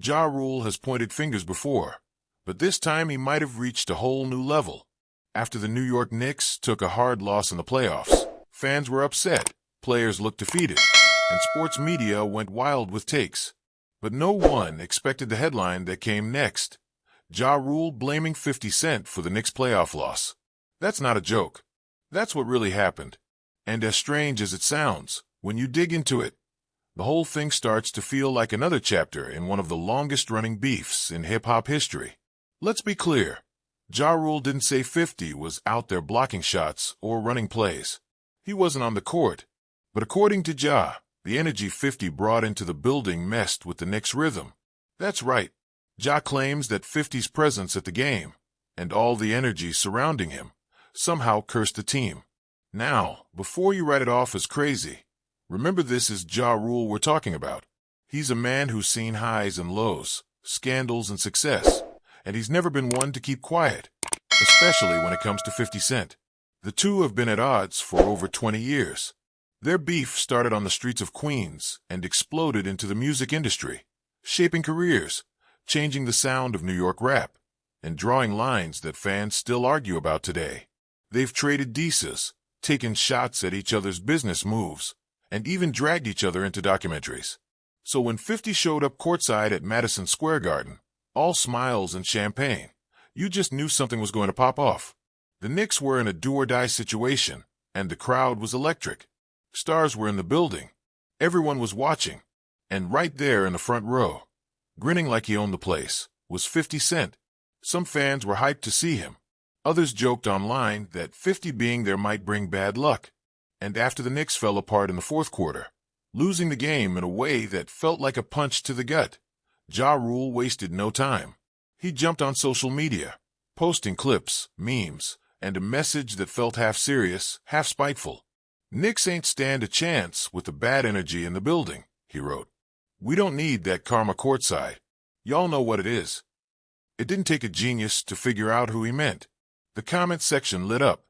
Ja Rule has pointed fingers before, but this time he might have reached a whole new level. After the New York Knicks took a hard loss in the playoffs, fans were upset, players looked defeated, and sports media went wild with takes. But no one expected the headline that came next. Ja Rule blaming 50 Cent for the Knicks' playoff loss. That's not a joke. That's what really happened. And as strange as it sounds, when you dig into it, the whole thing starts to feel like another chapter in one of the longest-running beefs in hip-hop history. Let's be clear. Ja Rule didn't say 50 was out there blocking shots or running plays. He wasn't on the court. But according to Ja, the energy 50 brought into the building messed with the Knicks' rhythm. That's right. Ja claims that 50's presence at the game, and all the energy surrounding him, somehow cursed the team. Now, before you write it off as crazy, remember this is Ja Rule we're talking about. He's a man who's seen highs and lows, scandals and success, and he's never been one to keep quiet, especially when it comes to 50 Cent. The two have been at odds for over 20 years. Their beef started on the streets of Queens and exploded into the music industry, shaping careers, changing the sound of New York rap, and drawing lines that fans still argue about today. They've traded disses, taken shots at each other's business moves, and even dragged each other into documentaries. So when 50 showed up courtside at Madison Square Garden, all smiles and champagne, you just knew something was going to pop off. The Knicks were in a do-or-die situation, and the crowd was electric. Stars were in the building. Everyone was watching. And right there in the front row, grinning like he owned the place, was 50 Cent. Some fans were hyped to see him. Others joked online that 50 being there might bring bad luck. And after the Knicks fell apart in the fourth quarter, losing the game in a way that felt like a punch to the gut, Ja Rule wasted no time. He jumped on social media, posting clips, memes, and a message that felt half serious, half spiteful. Knicks ain't stand a chance with the bad energy in the building, he wrote. We don't need that karma courtside. Y'all know what it is. It didn't take a genius to figure out who he meant. The comment section lit up.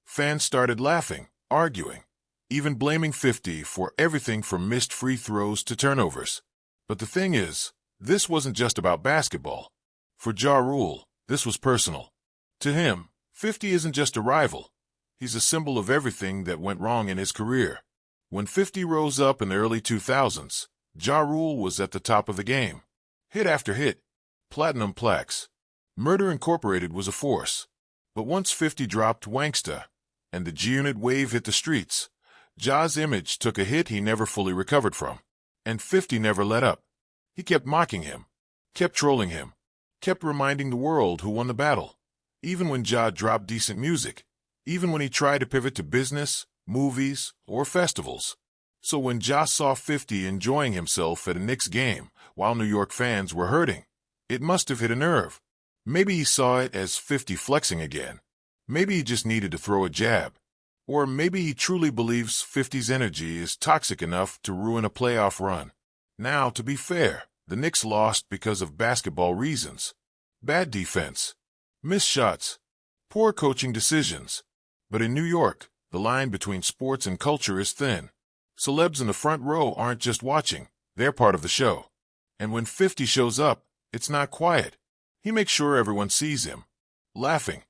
Fans started laughing, arguing, even blaming 50 for everything from missed free throws to turnovers. But the thing is, this wasn't just about basketball. For Ja Rule, this was personal. To him, 50 isn't just a rival. He's a symbol of everything that went wrong in his career. When 50 rose up in the early 2000s, Ja Rule was at the top of the game. Hit after hit, platinum plaques. Murder Incorporated was a force. But once 50 dropped Wanksta, and the G-Unit wave hit the streets, Ja's image took a hit he never fully recovered from. And 50 never let up. He kept mocking him, kept trolling him, kept reminding the world who won the battle. Even when Ja dropped decent music, even when he tried to pivot to business, movies, or festivals. So when Ja saw 50 enjoying himself at a Knicks game while New York fans were hurting, it must have hit a nerve. Maybe he saw it as 50 flexing again. Maybe he just needed to throw a jab. Or maybe he truly believes 50's energy is toxic enough to ruin a playoff run. Now, to be fair, the Knicks lost because of basketball reasons. Bad defense, missed shots, poor coaching decisions. But in New York, the line between sports and culture is thin. Celebs in the front row aren't just watching, they're part of the show. And when 50 shows up, it's not quiet. He makes sure everyone sees him. Laughing,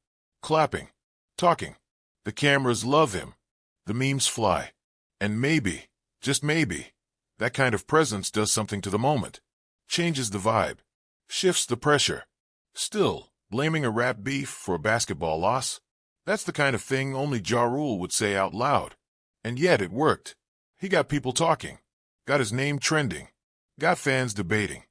clapping, talking. The cameras love him. The memes fly. And maybe, just maybe, that kind of presence does something to the moment. Changes the vibe. Shifts the pressure. Still, blaming a rap beef for a basketball loss? That's the kind of thing only Ja Rule would say out loud. And yet it worked. He got people talking. Got his name trending. Got fans debating.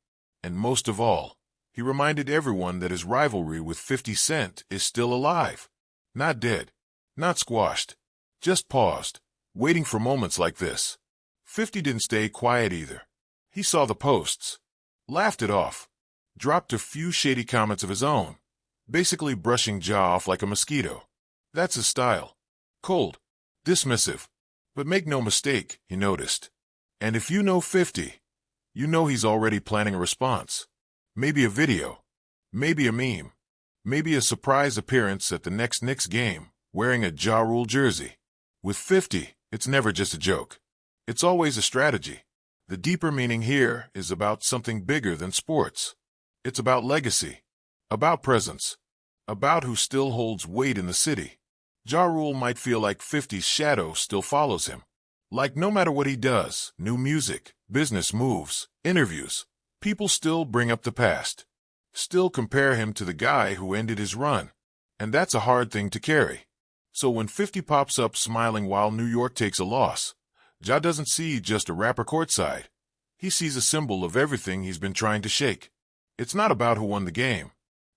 And most of all, he reminded everyone that his rivalry with 50 Cent is still alive. Not dead. Not squashed. Just paused. Waiting for moments like this. 50 didn't stay quiet either. He saw the posts. Laughed it off. Dropped a few shady comments of his own. Basically brushing Ja off like a mosquito. That's his style. Cold. Dismissive. But make no mistake, he noticed. And if you know 50, you know he's already planning a response. Maybe a video. Maybe a meme. Maybe a surprise appearance at the next Knicks game, wearing a Ja Rule jersey. With 50, it's never just a joke. It's always a strategy. The deeper meaning here is about something bigger than sports. It's about legacy, about presence, about who still holds weight in the city. Ja Rule might feel like 50's shadow still follows him. Like no matter what he does, new music, business moves, interviews, people still bring up the past. Still compare him to the guy who ended his run. And that's a hard thing to carry. So when 50 pops up smiling while New York takes a loss, Ja doesn't see just a rapper courtside. He sees a symbol of everything he's been trying to shake. It's not about who won the game.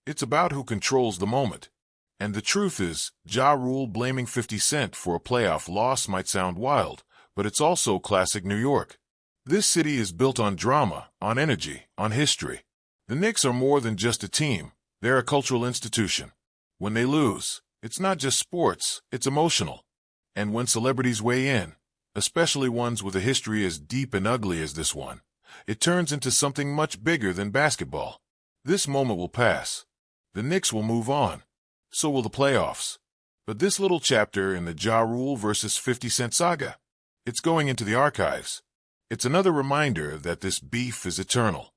It's about who controls the moment. And the truth is, Ja Rule blaming 50 Cent for a playoff loss might sound wild, but it's also classic New York. This city is built on drama, on energy, on history. The Knicks are more than just a team. They're a cultural institution. When they lose, it's not just sports, it's emotional. And when celebrities weigh in, especially ones with a history as deep and ugly as this one, it turns into something much bigger than basketball. This moment will pass. The Knicks will move on. So will the playoffs. But this little chapter in the Ja Rule versus 50 Cent saga, it's going into the archives. It's another reminder that this beef is eternal.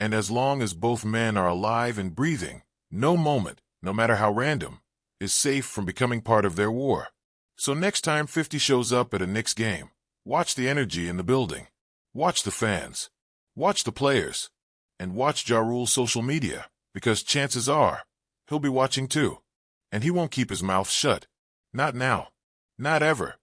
And as long as both men are alive and breathing, no moment, no matter how random, is safe from becoming part of their war. So next time 50 shows up at a Knicks game, watch the energy in the building. Watch the fans. Watch the players. And watch Ja Rule's social media, because chances are, he'll be watching too. And he won't keep his mouth shut. Not now. Not ever.